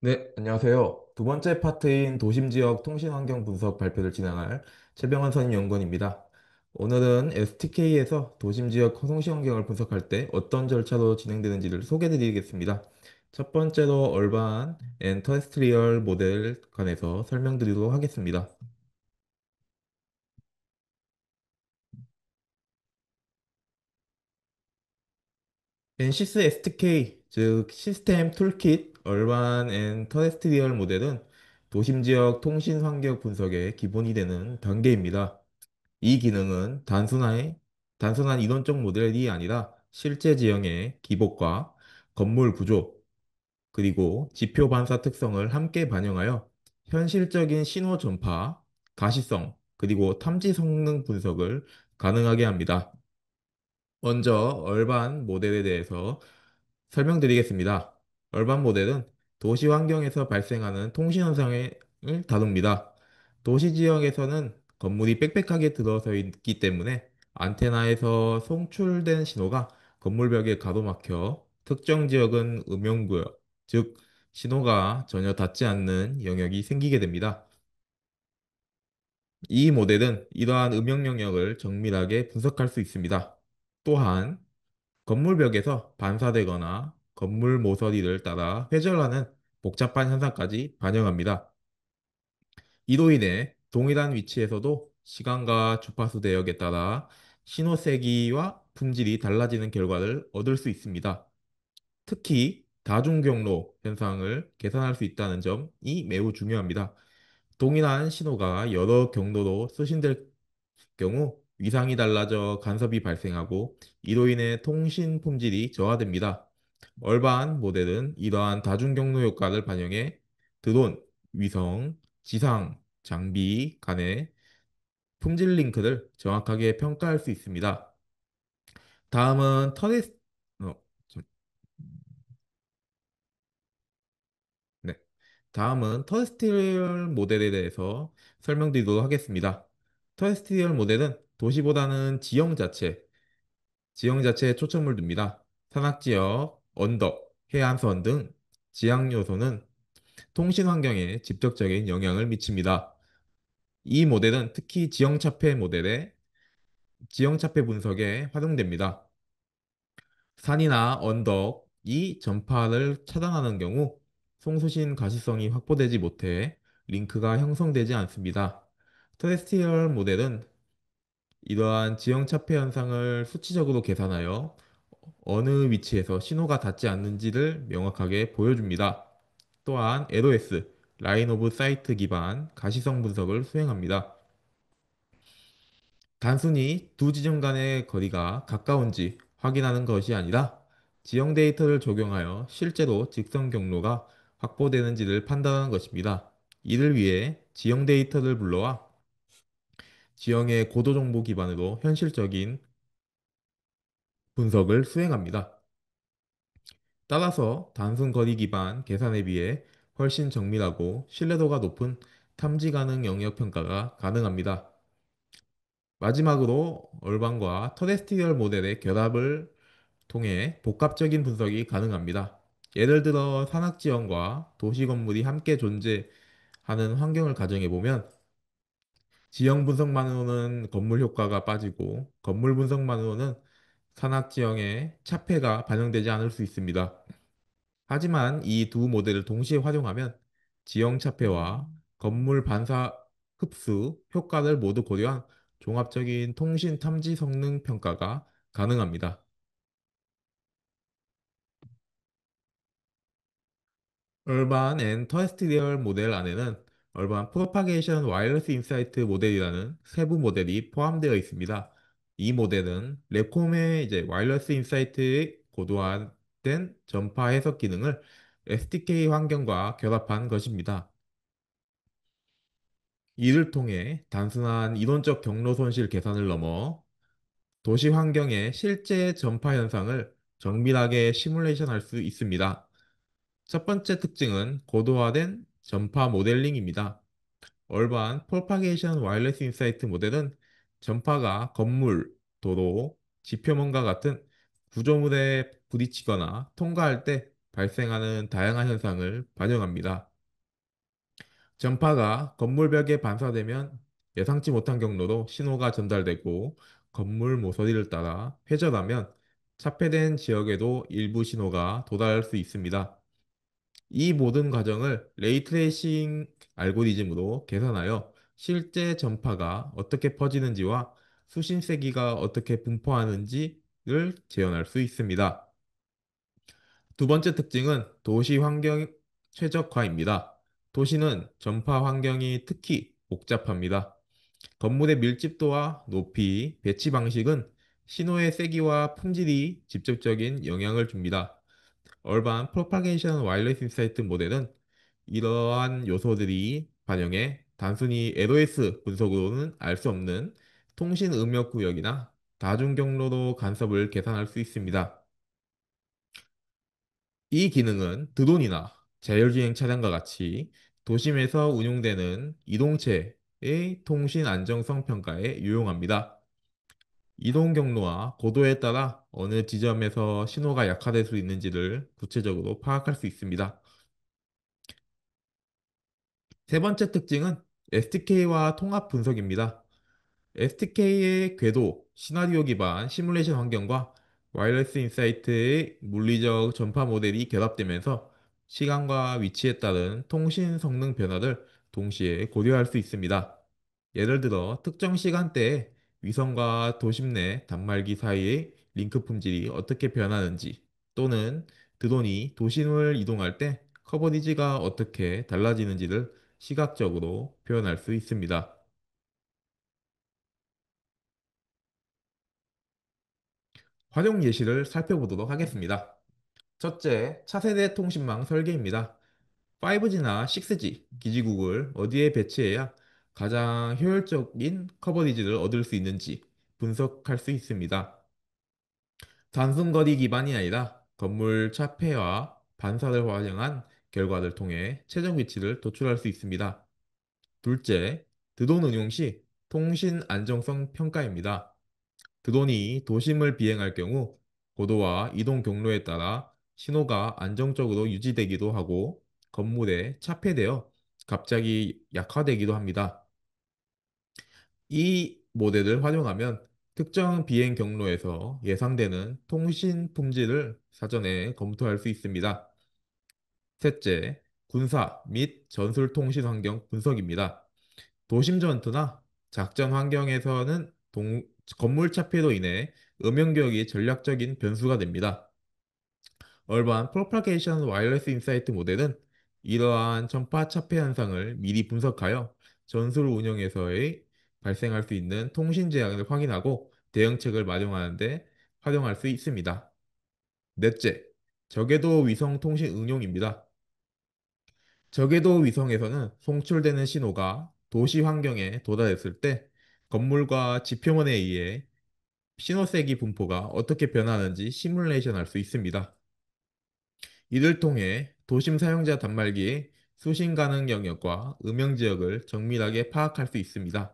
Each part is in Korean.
네, 안녕하세요. 두 번째 파트인 도심 지역 통신 환경 분석 발표를 진행할 최병환 선임연구원입니다. 오늘은 STK에서 도심 지역 통신 환경을 분석할 때 어떤 절차로 진행되는지를 소개해 드리겠습니다. 첫 번째로 얼반 앤 터레스트리얼 모델 관해서 설명드리도록 하겠습니다. NCS STK, 즉 시스템 툴킷 얼반 앤 터레스트리얼 모델은 도심 지역 통신 환경 분석의 기본이 되는 단계입니다. 이 기능은 단순한 이론적 모델이 아니라 실제 지형의 기복과 건물 구조, 그리고 지표 반사 특성을 함께 반영하여 현실적인 신호 전파, 가시성, 그리고 탐지 성능 분석을 가능하게 합니다. 먼저 얼반 모델에 대해서 설명드리겠습니다. 얼반 모델은 도시 환경에서 발생하는 통신 현상을 다룹니다. 도시 지역에서는 건물이 빽빽하게 들어서 있기 때문에 안테나에서 송출된 신호가 건물벽에 가로막혀 특정 지역은 음영구역, 즉 신호가 전혀 닿지 않는 영역이 생기게 됩니다. 이 모델은 이러한 음영 영역을 정밀하게 분석할 수 있습니다. 또한 건물벽에서 반사되거나 건물 모서리를 따라 회전하는 복잡한 현상까지 반영합니다. 이로 인해 동일한 위치에서도 시간과 주파수 대역에 따라 신호 세기와 품질이 달라지는 결과를 얻을 수 있습니다. 특히 다중경로 현상을 계산할 수 있다는 점이 매우 중요합니다. 동일한 신호가 여러 경로로 수신될 경우 위상이 달라져 간섭이 발생하고 이로 인해 통신 품질이 저하됩니다. 얼반 모델은 이러한 다중경로 효과를 반영해 드론, 위성, 지상, 장비 간의 품질 링크를 정확하게 평가할 수 있습니다. 다음은 터레스, 어, 좀- 네. 다음은 터레스트리얼 모델에 대해서 설명드리도록 하겠습니다. 터레스트리얼 모델은 도시보다는 지형 자체에 초점을 둡니다. 산악지역, 언덕, 해안선 등 지향 요소는 통신 환경에 직접적인 영향을 미칩니다. 이 모델은 특히 지형 차폐 분석에 활용됩니다. 산이나 언덕이 전파를 차단하는 경우 송수신 가시성이 확보되지 못해 링크가 형성되지 않습니다. 테레스티얼 모델은 이러한 지형 차폐 현상을 수치적으로 계산하여 어느 위치에서 신호가 닿지 않는지를 명확하게 보여줍니다. 또한 LOS, 라인 오브 사이트 기반 가시성 분석을 수행합니다. 단순히 두 지점 간의 거리가 가까운지 확인하는 것이 아니라 지형 데이터를 적용하여 실제로 직선 경로가 확보되는지를 판단하는 것입니다. 이를 위해 지형 데이터를 불러와 지형의 고도 정보 기반으로 현실적인 분석을 수행합니다. 따라서 단순 거리 기반 계산에 비해 훨씬 정밀하고 신뢰도가 높은 탐지 가능 영역 평가가 가능합니다. 마지막으로 얼반과 터레스트리얼 모델의 결합을 통해 복합적인 분석이 가능합니다. 예를 들어 산악 지형과 도시 건물이 함께 존재하는 환경을 가정해 보면 지형 분석만으로는 건물 효과가 빠지고 건물 분석만으로는 산악 지형의 차폐가 반영되지 않을 수 있습니다. 하지만 이 두 모델을 동시에 활용하면 지형 차폐와 건물 반사 흡수 효과를 모두 고려한 종합적인 통신 탐지 성능 평가가 가능합니다. 얼반 앤 터레스트리얼 모델 안에는 얼반 프로파게이션 와이어리스 인사이트 모델이라는 세부 모델이 포함되어 있습니다. 이 모델은 랩콤의 와이어리스 인사이트의 고도화된 전파 해석 기능을 SDK 환경과 결합한 것입니다. 이를 통해 단순한 이론적 경로 손실 계산을 넘어 도시 환경의 실제 전파 현상을 정밀하게 시뮬레이션할 수 있습니다. 첫 번째 특징은 고도화된 전파 모델링입니다. 얼반 프로파게이션 와이어리스 인사이트 모델은 전파가 건물, 도로, 지표망과 같은 구조물에 부딪히거나 통과할 때 발생하는 다양한 현상을 반영합니다. 전파가 건물 벽에 반사되면 예상치 못한 경로로 신호가 전달되고 건물 모서리를 따라 회전하면 차폐된 지역에도 일부 신호가 도달할 수 있습니다. 이 모든 과정을 레이트레이싱 알고리즘으로 계산하여 실제 전파가 어떻게 퍼지는지와 수신 세기가 어떻게 분포하는지를 재현할 수 있습니다. 두 번째 특징은 도시 환경 최적화입니다. 도시는 전파 환경이 특히 복잡합니다. 건물의 밀집도와 높이, 배치 방식은 신호의 세기와 품질이 직접적인 영향을 줍니다. 얼반 프로파게이션 와이어리스 인사이트 모델은 이러한 요소들이 반영해 단순히 LOS 분석으로는 알 수 없는 통신 음역 구역이나 다중 경로로 간섭을 계산할 수 있습니다. 이 기능은 드론이나 자율주행 차량과 같이 도심에서 운용되는 이동체의 통신 안정성 평가에 유용합니다. 이동 경로와 고도에 따라 어느 지점에서 신호가 약화될 수 있는지를 구체적으로 파악할 수 있습니다. 세 번째 특징은 SDK와 통합 분석입니다. SDK의 궤도, 시나리오 기반 시뮬레이션 환경과 와이어리스 인사이트의 물리적 전파 모델이 결합되면서 시간과 위치에 따른 통신 성능 변화를 동시에 고려할 수 있습니다. 예를 들어 특정 시간대에 위성과 도심 내 단말기 사이의 링크 품질이 어떻게 변하는지 또는 드론이 도심을 이동할 때 커버리지가 어떻게 달라지는지를 시각적으로 표현할 수 있습니다. 활용 예시를 살펴보도록 하겠습니다. 첫째, 차세대 통신망 설계입니다. 5G나 6G 기지국을 어디에 배치해야 가장 효율적인 커버리지를 얻을 수 있는지 분석할 수 있습니다. 단순 거리 기반이 아니라 건물 차폐와 반사를 활용한 결과를 통해 최종 위치를 도출할 수 있습니다. 둘째, 드론 운용 시 통신 안정성 평가입니다. 드론이 도심을 비행할 경우 고도와 이동 경로에 따라 신호가 안정적으로 유지되기도 하고 건물에 차폐되어 갑자기 약화되기도 합니다. 이 모델을 활용하면 특정 비행 경로에서 예상되는 통신 품질을 사전에 검토할 수 있습니다. 셋째, 군사 및 전술 통신 환경 분석입니다. 도심 전투나 작전 환경에서는 건물 차폐로 인해 음영 교역이 전략적인 변수가 됩니다. 얼반 프로파게이션 와이어리스 인사이트 모델은 이러한 전파 차폐 현상을 미리 분석하여 전술 운영에서의 발생할 수 있는 통신 재앙을 확인하고 대응책을 마련하는 데 활용할 수 있습니다. 넷째, 저궤도 위성 통신 응용입니다. 저궤도 위성에서는 송출되는 신호가 도시 환경에 도달했을 때 건물과 지표면에 의해 신호세기 분포가 어떻게 변하는지 시뮬레이션 할 수 있습니다. 이를 통해 도심 사용자 단말기의 수신 가능 영역과 음영 지역을 정밀하게 파악할 수 있습니다.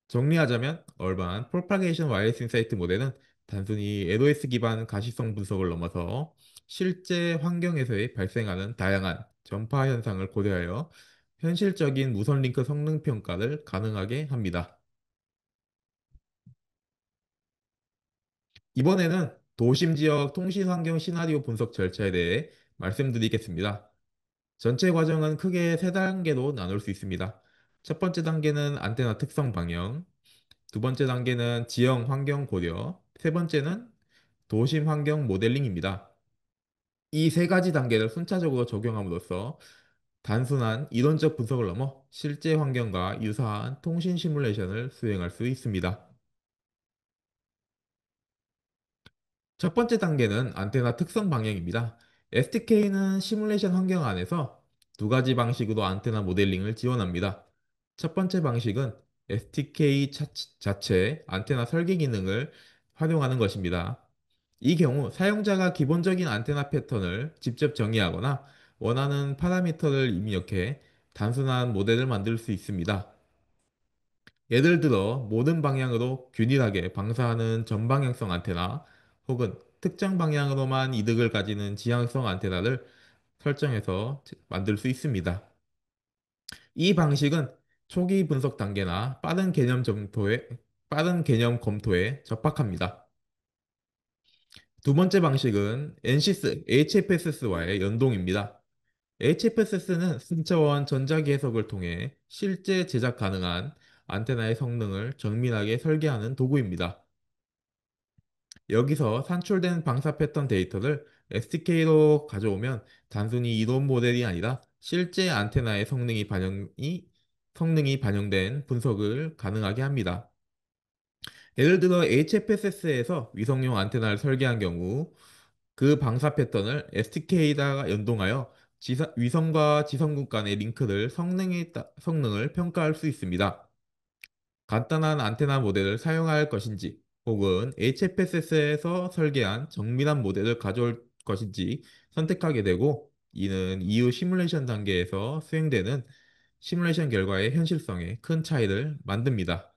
정리하자면 얼반 프로파게이션 와이어리스 인사이트 모델은 단순히 LOS 기반 가시성 분석을 넘어서 실제 환경에서의 발생하는 다양한 전파 현상을 고려하여 현실적인 무선 링크 성능 평가를 가능하게 합니다. 이번에는 도심 지역 통신 환경 시나리오 분석 절차에 대해 말씀드리겠습니다. 전체 과정은 크게 세 단계로 나눌 수 있습니다. 첫 번째 단계는 안테나 특성 방영, 두 번째 단계는 지형 환경 고려, 세 번째는 도심 환경 모델링입니다. 이 세 가지 단계를 순차적으로 적용함으로써 단순한 이론적 분석을 넘어 실제 환경과 유사한 통신 시뮬레이션을 수행할 수 있습니다. 첫 번째 단계는 안테나 특성 방향입니다. SDK는 시뮬레이션 환경 안에서 두 가지 방식으로 안테나 모델링을 지원합니다. 첫 번째 방식은 SDK 자체 안테나 설계 기능을 활용하는 것입니다. 이 경우 사용자가 기본적인 안테나 패턴을 직접 정의하거나 원하는 파라미터를 입력해 단순한 모델을 만들 수 있습니다. 예를 들어 모든 방향으로 균일하게 방사하는 전방향성 안테나 혹은 특정 방향으로만 이득을 가지는 지향성 안테나를 설정해서 만들 수 있습니다. 이 방식은 초기 분석 단계나 빠른 개념 검토에 적합합니다. 두 번째 방식은 NCS, HFSS와의 연동입니다. HFSS는 순차원 전자기 해석을 통해 실제 제작 가능한 안테나의 성능을 정밀하게 설계하는 도구입니다. 여기서 산출된 방사 패턴 데이터를 SDK로 가져오면 단순히 이론 모델이 아니라 실제 안테나의 성능이 반영된 분석을 가능하게 합니다. 예를 들어 HFSS에서 위성용 안테나를 설계한 경우 그 방사 패턴을 SDK에다가 연동하여 위성과 지성국 간의 링크를 성능을 평가할 수 있습니다. 간단한 안테나 모델을 사용할 것인지 혹은 HFSS에서 설계한 정밀한 모델을 가져올 것인지 선택하게 되고 이는 이후 시뮬레이션 단계에서 수행되는 시뮬레이션 결과의 현실성에 큰 차이를 만듭니다.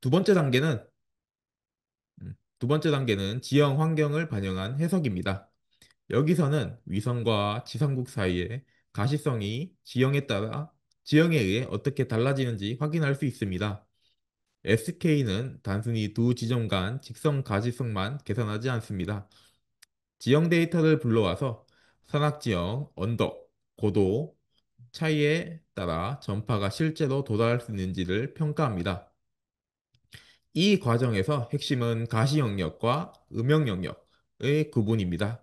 두 번째 단계는 두 번째 단계는 지형 환경을 반영한 해석입니다. 여기서는 위성과 지상국 사이의 가시성이 지형에 의해 어떻게 달라지는지 확인할 수 있습니다. SK는 단순히 두 지점 간 직선 가시성만 계산하지 않습니다. 지형 데이터를 불러와서 산악지형, 언덕, 고도, 차이에 따라 전파가 실제로 도달할 수 있는지를 평가합니다. 이 과정에서 핵심은 가시 영역과 음영 영역의 구분입니다.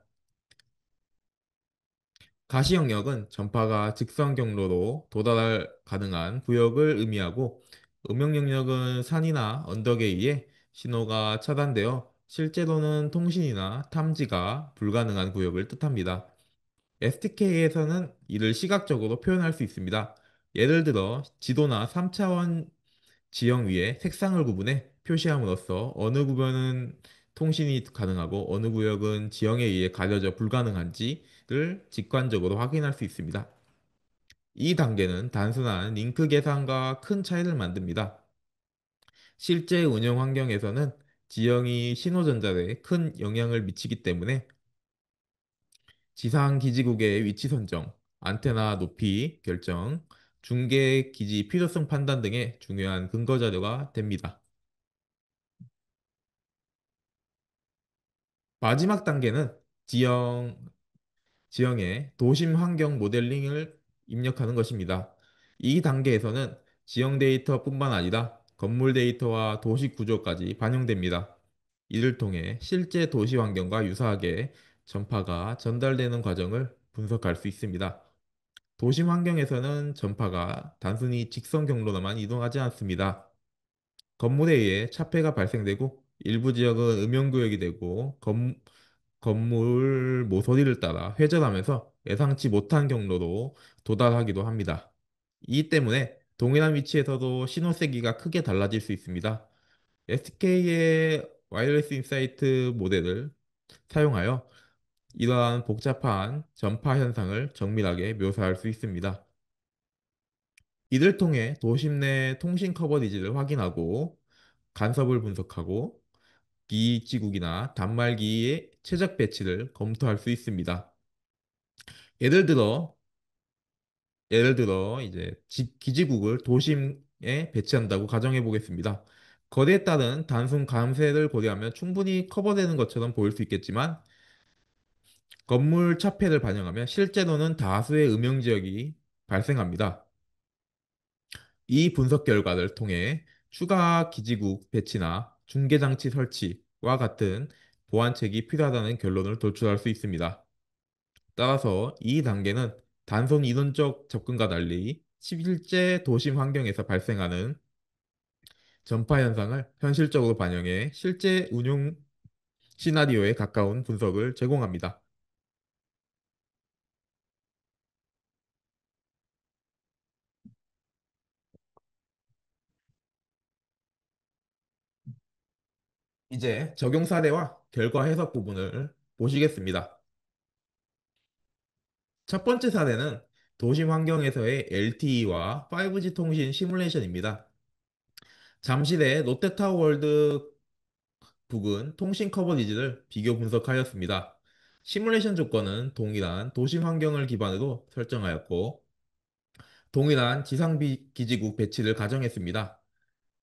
가시 영역은 전파가 직선 경로로 도달할 가능한 구역을 의미하고 음영 영역은 산이나 언덕에 의해 신호가 차단되어 실제로는 통신이나 탐지가 불가능한 구역을 뜻합니다. SDK에서는 이를 시각적으로 표현할 수 있습니다. 예를 들어 지도나 3차원 지형 위에 색상을 구분해 표시함으로써 어느 구역은 통신이 가능하고 어느 구역은 지형에 의해 가려져 불가능한지를 직관적으로 확인할 수 있습니다. 이 단계는 단순한 링크 계산과 큰 차이를 만듭니다. 실제 운영 환경에서는 지형이 신호 전달에 큰 영향을 미치기 때문에 지상 기지국의 위치 선정, 안테나 높이 결정, 중계 기지 필요성 판단 등의 중요한 근거 자료가 됩니다. 마지막 단계는 지형, 지형의 도심 환경 모델링을 입력하는 것입니다. 이 단계에서는 지형 데이터뿐만 아니라 건물 데이터와 도시 구조까지 반영됩니다. 이를 통해 실제 도시 환경과 유사하게 전파가 전달되는 과정을 분석할 수 있습니다. 도심 환경에서는 전파가 단순히 직선 경로로만 이동하지 않습니다. 건물에 의해 차폐가 발생되고 일부 지역은 음영구역이 되고 건물 모서리를 따라 회전하면서 예상치 못한 경로로 도달하기도 합니다. 이 때문에 동일한 위치에서도 신호 세기가 크게 달라질 수 있습니다. SK의 와이어리스 인사이트 모델을 사용하여 이러한 복잡한 전파 현상을 정밀하게 묘사할 수 있습니다. 이를 통해 도심 내 통신 커버리지를 확인하고 간섭을 분석하고 기지국이나 단말기의 최적 배치를 검토할 수 있습니다. 예를 들어, 이제 기지국을 도심에 배치한다고 가정해 보겠습니다. 거리에 따른 단순 감쇄를 고려하면 충분히 커버되는 것처럼 보일 수 있겠지만 건물 차폐를 반영하면 실제로는 다수의 음영 지역이 발생합니다. 이 분석 결과를 통해 추가 기지국 배치나 중계장치 설치와 같은 보완책이 필요하다는 결론을 도출할 수 있습니다. 따라서 이 단계는 단순 이론적 접근과 달리 실제 도심 환경에서 발생하는 전파 현상을 현실적으로 반영해 실제 운용 시나리오에 가까운 분석을 제공합니다. 이제 적용 사례와 결과 해석 부분을 보시겠습니다. 첫 번째 사례는 도심 환경에서의 LTE와 5G 통신 시뮬레이션입니다. 잠실의 롯데타워월드 부근 통신 커버리지를 비교 분석하였습니다. 시뮬레이션 조건은 동일한 도심 환경을 기반으로 설정하였고, 동일한 기지국 배치를 가정했습니다.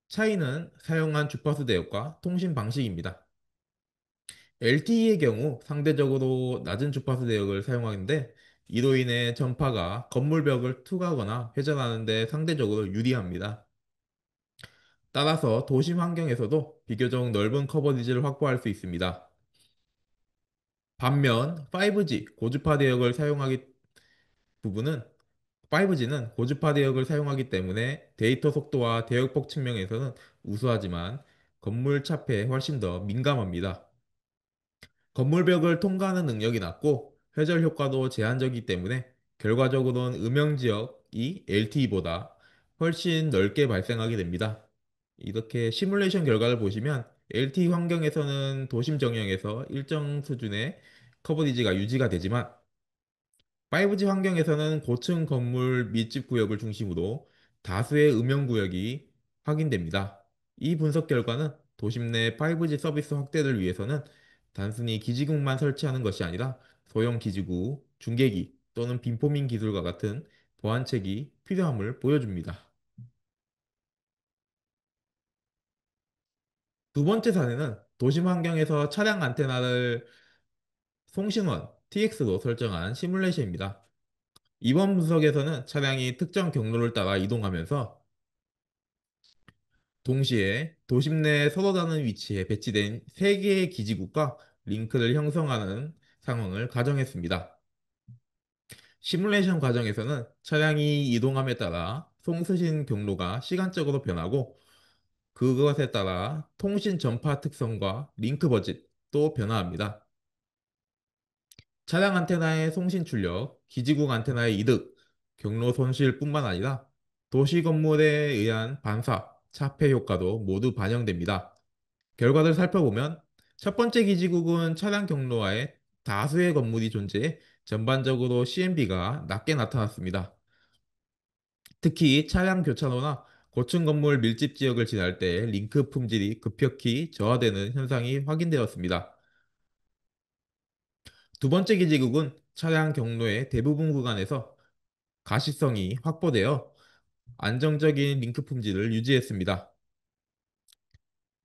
차이는 사용한 주파수 대역과 통신 방식입니다. LTE의 경우 상대적으로 낮은 주파수 대역을 사용하는데, 이로 인해 전파가 건물벽을 투과하거나 회전하는 데 상대적으로 유리합니다. 따라서 도심 환경에서도 비교적 넓은 커버리지를 확보할 수 있습니다. 반면 5G 고주파 대역을 사용하기 부분은 5G는 고주파 대역을 사용하기 때문에 데이터 속도와 대역폭 측면에서는 우수하지만 건물 차폐에 훨씬 더 민감합니다. 건물벽을 통과하는 능력이 낮고 회절 효과도 제한적이기 때문에 결과적으로는 음영 지역이 LTE보다 훨씬 넓게 발생하게 됩니다. 이렇게 시뮬레이션 결과를 보시면 LTE 환경에서는 도심 정형에서 일정 수준의 커버리지가 유지가 되지만 5G 환경에서는 고층 건물 밀집 구역을 중심으로 다수의 음영 구역이 확인됩니다. 이 분석 결과는 도심 내 5G 서비스 확대를 위해서는 단순히 기지국만 설치하는 것이 아니라 소형 기지국, 중계기 또는 빔포밍 기술과 같은 보안책이 필요함을 보여줍니다. 두 번째 사례는 도심 환경에서 차량 안테나를 송신원, TX로 설정한 시뮬레이션입니다. 이번 분석에서는 차량이 특정 경로를 따라 이동하면서 동시에 도심 내 서로 다른 위치에 배치된 3개의 기지국과 링크를 형성하는 상황을 가정했습니다. 시뮬레이션 과정에서는 차량이 이동함에 따라 송수신 경로가 시간적으로 변하고 그것에 따라 통신 전파 특성과 링크 버짓도 변화합니다. 차량 안테나의 송신 출력, 기지국 안테나의 이득, 경로 손실뿐만 아니라 도시 건물에 의한 반사, 차폐 효과도 모두 반영됩니다. 결과를 살펴보면 첫 번째 기지국은 차량 경로와의 다수의 건물이 존재해 전반적으로 CMB가 낮게 나타났습니다. 특히 차량 교차로나 고층 건물 밀집 지역을 지날 때 링크 품질이 급격히 저하되는 현상이 확인되었습니다. 두 번째 기지국은 차량 경로의 대부분 구간에서 가시성이 확보되어 안정적인 링크 품질을 유지했습니다.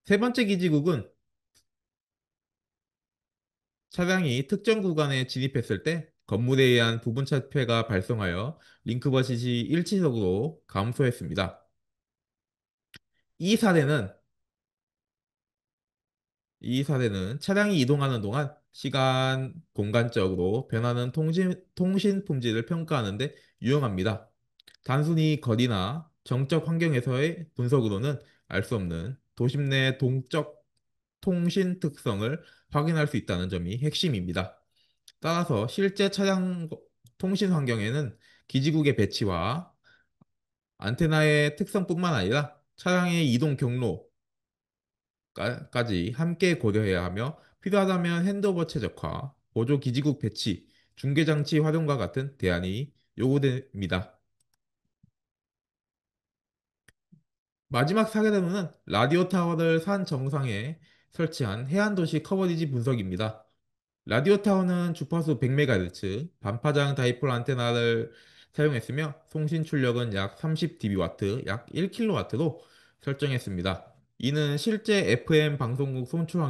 세 번째 기지국은 차량이 특정 구간에 진입했을 때 건물에 의한 부분 차폐가 발생하여 링크 버짓이 일시적으로 감소했습니다. 이 사례는 이 사례는 차량이 이동하는 동안 시간, 공간적으로 변하는 통신 품질을 평가하는 데 유용합니다. 단순히 거리나 정적 환경에서의 분석으로는 알 수 없는 도심 내 동적 통신 특성을 확인할 수 있다는 점이 핵심입니다. 따라서 실제 차량 통신 환경에는 기지국의 배치와 안테나의 특성뿐만 아니라 차량의 이동 경로까지 함께 고려해야 하며 필요하다면 핸드오버 최적화, 보조 기지국 배치, 중계장치 활용과 같은 대안이 요구됩니다. 마지막 사례로는 라디오 타워를 산 정상에 설치한 해안도시 커버리지 분석입니다. 라디오 타워는 주파수 100MHz 반파장 다이폴 안테나를 사용했으며 송신 출력은 약 30dBW, 약 1kW로 설정했습니다. 이는 실제 FM 방송국 송출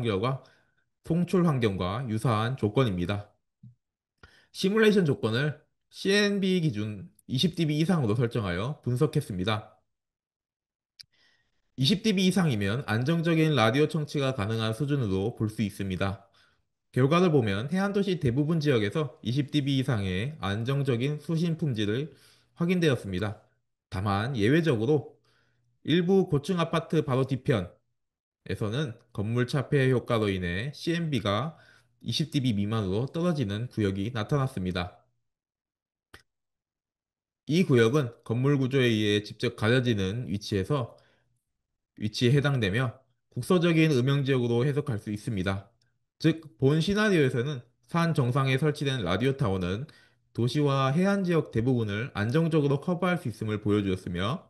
환경과 유사한 조건입니다. 시뮬레이션 조건을 CNB 기준 20dB 이상으로 설정하여 분석했습니다. 20dB 이상이면 안정적인 라디오 청취가 가능한 수준으로 볼 수 있습니다. 결과를 보면 해안도시 대부분 지역에서 20dB 이상의 안정적인 수신 품질을 확인되었습니다. 다만 예외적으로 일부 고층 아파트 바로 뒤편에서는 건물 차폐 효과로 인해 CMB가 20dB 미만으로 떨어지는 구역이 나타났습니다. 이 구역은 건물 구조에 의해 직접 가려지는 위치에 해당되며 국소적인 음영 지역으로 해석할 수 있습니다. 즉, 본 시나리오에서는 산 정상에 설치된 라디오 타워는 도시와 해안 지역 대부분을 안정적으로 커버할 수 있음을 보여주었으며,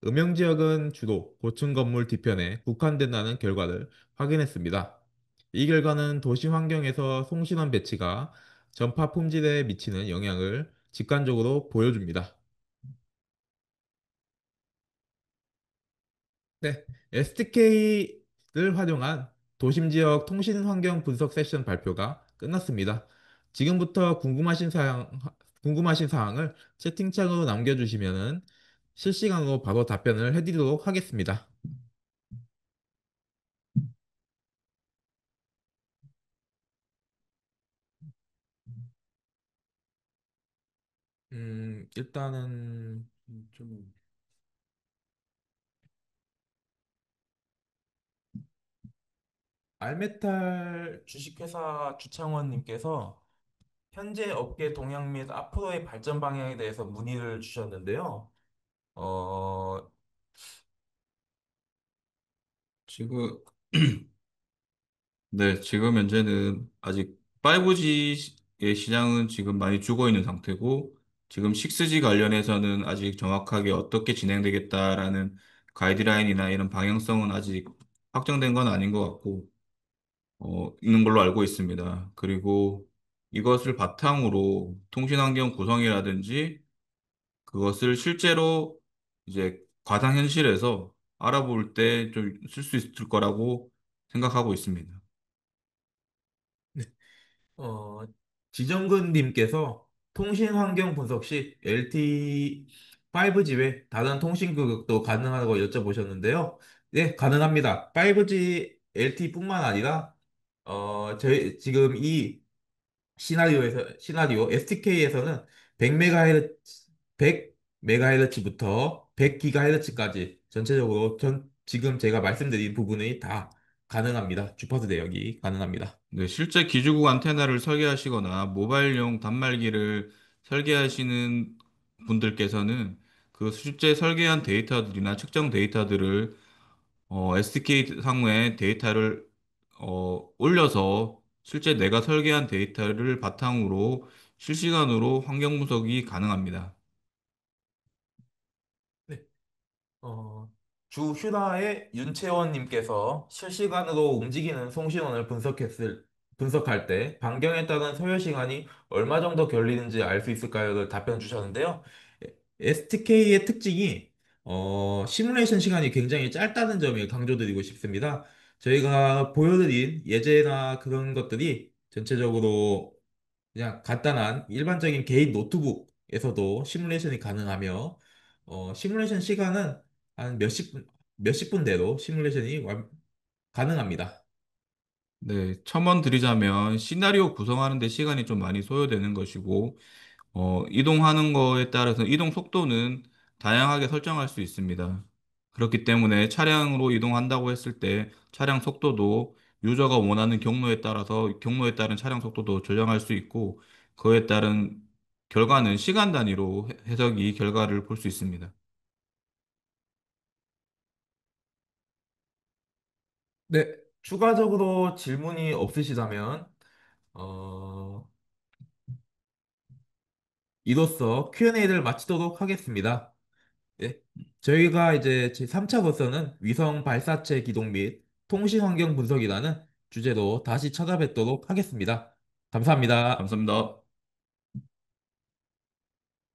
음영 지역은 주로 고층 건물 뒤편에 국한된다는 결과를 확인했습니다. 이 결과는 도시 환경에서 송신원 배치가 전파 품질에 미치는 영향을 직관적으로 보여줍니다. 네, SDK를 활용한 도심 지역 통신 환경 분석 세션 발표가 끝났습니다. 지금부터 궁금하신 사항을 채팅창으로 남겨주시면 실시간으로 바로 답변을 해드리도록 하겠습니다. 일단은 좀 알메탈 주식회사 주창원님께서 현재 업계 동향 및 앞으로의 발전 방향에 대해서 문의를 주셨는데요. 어, 지금, 네, 지금 현재는 아직 5G의 시장은 지금 많이 죽어 있는 상태고, 지금 6G 관련해서는 아직 정확하게 어떻게 진행되겠다라는 가이드라인이나 이런 방향성은 아직 확정된 건 아닌 것 같고, 있는 걸로 알고 있습니다. 그리고 이것을 바탕으로 통신환경 구성이라든지 그것을 실제로 이제 가상현실에서 알아볼 때 좀 쓸 수 있을 거라고 생각하고 있습니다. 네. 어, 지정근님께서 통신 환경 분석 시 LTE 5G 외 다른 통신 구역도 가능하다고 여쭤보셨는데요. 네, 가능합니다. 5G LTE뿐만 아니라 저희 지금 이 시나리오 STK에서는 100MHz 100MHz부터 100GHz까지 전체적으로 지금 제가 말씀드린 부분이 다 가능합니다. 주파수 대역이 가능합니다. 네, 실제 기지국 안테나를 설계하시거나 모바일용 단말기를 설계하시는 분들께서는 그 실제 설계한 데이터들이나 측정 데이터들을 SDK 상에 데이터를 올려서 실제 내가 설계한 데이터를 바탕으로 실시간으로 환경 분석이 가능합니다. 네. 주 휴라의 윤채원님께서 실시간으로 움직이는 송신원을 분석할 때 반경에 따른 소요 시간이 얼마 정도 걸리는지 알 수 있을까요?를 답변 주셨는데요. STK의 특징이 시뮬레이션 시간이 굉장히 짧다는 점을 강조드리고 싶습니다. 저희가 보여드린 예제나 그런 것들이 전체적으로 그냥 간단한 일반적인 개인 노트북에서도 시뮬레이션이 가능하며 시뮬레이션 시간은 한 몇십 분 내로 가능합니다. 네, 첨언 드리자면 시나리오 구성하는 데 시간이 좀 많이 소요되는 것이고 이동하는 거에 따라서 이동 속도는 다양하게 설정할 수 있습니다. 그렇기 때문에 차량으로 이동한다고 했을 때 차량 속도도 유저가 원하는 경로에 따라서 경로에 따른 차량 속도도 조정할 수 있고 그에 따른 결과는 시간 단위로 해석이 결과를 볼 수 있습니다. 네, 추가적으로 질문이 없으시다면 어, 이로써 Q&A를 마치도록 하겠습니다. 예, 저희가 이제 제 3차로서는 위성 발사체 기동 및 통신 환경 분석이라는 주제로 다시 찾아뵙도록 하겠습니다. 감사합니다. 감사합니다.